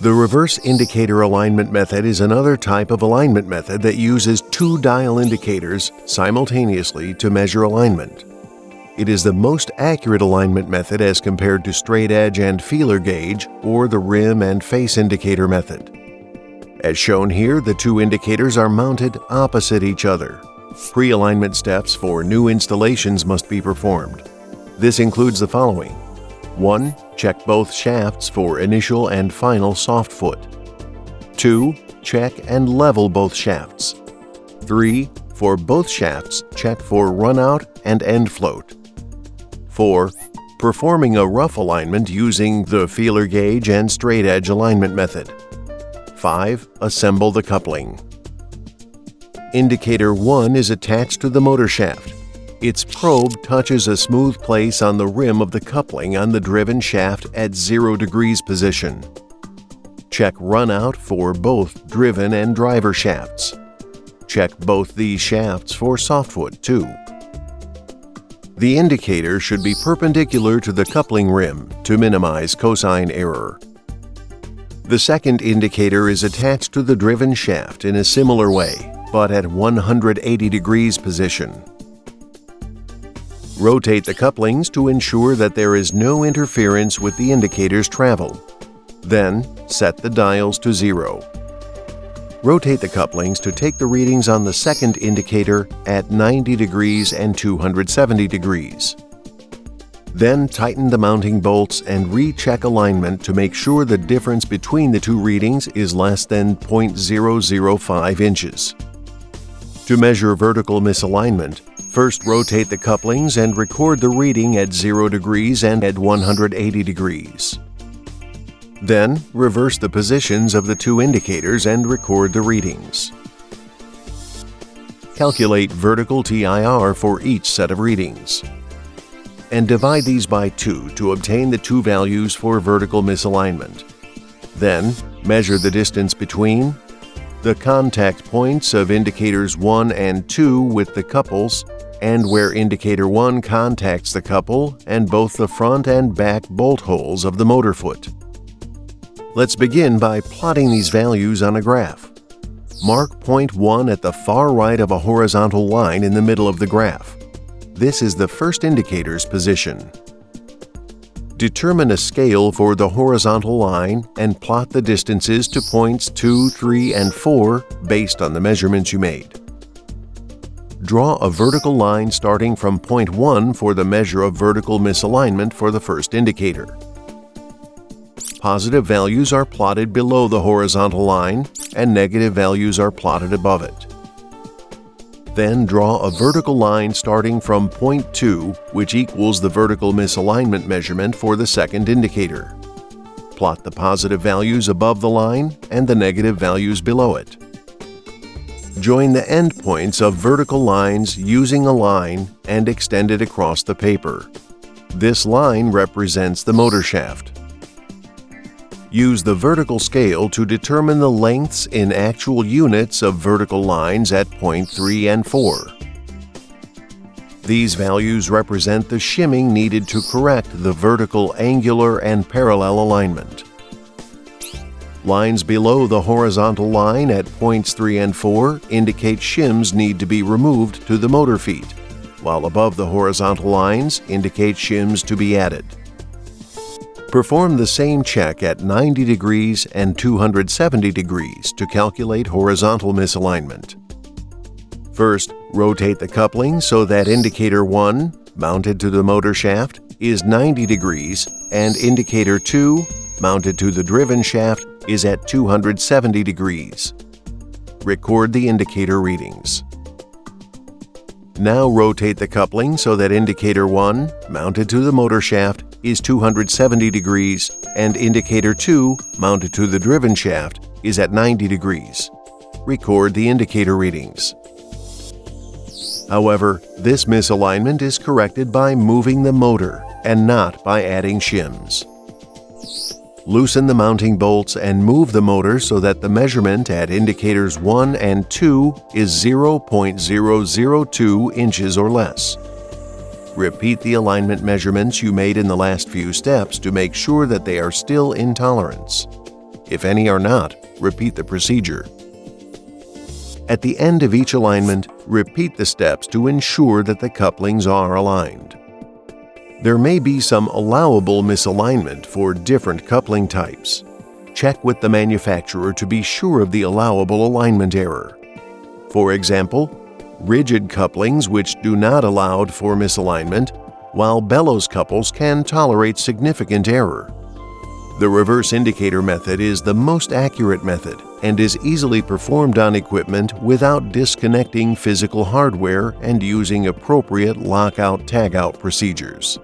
The reverse indicator alignment method is another type of alignment method that uses two dial indicators simultaneously to measure alignment. It is the most accurate alignment method as compared to straight edge and feeler gauge or the rim and face indicator method. As shown here, the two indicators are mounted opposite each other. Pre-alignment steps for new installations must be performed. This includes the following. 1. Check both shafts for initial and final soft foot. 2. Check and level both shafts. 3. For both shafts, check for runout and end float. 4. Performing a rough alignment using the feeler gauge and straight edge alignment method. 5. Assemble the coupling. Indicator 1 is attached to the motor shaft. Its probe touches a smooth place on the rim of the coupling on the driven shaft at 0 degrees position. Check runout for both driven and driver shafts. Check both these shafts for softfoot too. The indicator should be perpendicular to the coupling rim to minimize cosine error. The second indicator is attached to the driven shaft in a similar way, but at 180 degrees position. Rotate the couplings to ensure that there is no interference with the indicator's travel. Then, set the dials to 0. Rotate the couplings to take the readings on the second indicator at 90 degrees and 270 degrees. Then tighten the mounting bolts and recheck alignment to make sure the difference between the two readings is less than 0.005 inches. To measure vertical misalignment, first rotate the couplings and record the reading at 0 degrees and at 180 degrees. Then, reverse the positions of the two indicators and record the readings. Calculate vertical TIR for each set of readings. And divide these by 2 to obtain the two values for vertical misalignment. Then, measure the distance between the contact points of indicators 1 and 2 with the couples, and where indicator 1 contacts the couple and both the front and back bolt holes of the motor foot. Let's begin by plotting these values on a graph. Mark point 1 at the far right of a horizontal line in the middle of the graph. This is the first indicator's position. Determine a scale for the horizontal line and plot the distances to points 2, 3, and 4 based on the measurements you made. Draw a vertical line starting from point 1 for the measure of vertical misalignment for the first indicator. Positive values are plotted below the horizontal line and negative values are plotted above it. Then draw a vertical line starting from point 2, which equals the vertical misalignment measurement for the second indicator. Plot the positive values above the line and the negative values below it. Join the endpoints of vertical lines using a line and extend it across the paper. This line represents the motor shaft. Use the vertical scale to determine the lengths in actual units of vertical lines at point 3 and 4. These values represent the shimming needed to correct the vertical, angular, and parallel alignment. Lines below the horizontal line at points 3 and 4 indicate shims need to be removed to the motor feet, while above the horizontal lines indicate shims to be added. Perform the same check at 90 degrees and 270 degrees to calculate horizontal misalignment. First, rotate the coupling so that indicator 1, mounted to the motor shaft, is 90 degrees and indicator 2, mounted to the driven shaft, is at 270 degrees. Record the indicator readings. Now rotate the coupling so that indicator 1, mounted to the motor shaft, is 270 degrees and indicator 2, mounted to the driven shaft, is at 90 degrees. Record the indicator readings. However, this misalignment is corrected by moving the motor and not by adding shims. Loosen the mounting bolts and move the motor so that the measurement at indicators 1 and 2 is 0.002 inches or less. Repeat the alignment measurements you made in the last few steps to make sure that they are still in tolerance. If any are not, repeat the procedure. At the end of each alignment, repeat the steps to ensure that the couplings are aligned. There may be some allowable misalignment for different coupling types. Check with the manufacturer to be sure of the allowable alignment error. For example, rigid couplings which do not allow for misalignment, while bellows couples can tolerate significant error. The reverse indicator method is the most accurate method and is easily performed on equipment without disconnecting physical hardware and using appropriate lockout-tagout procedures.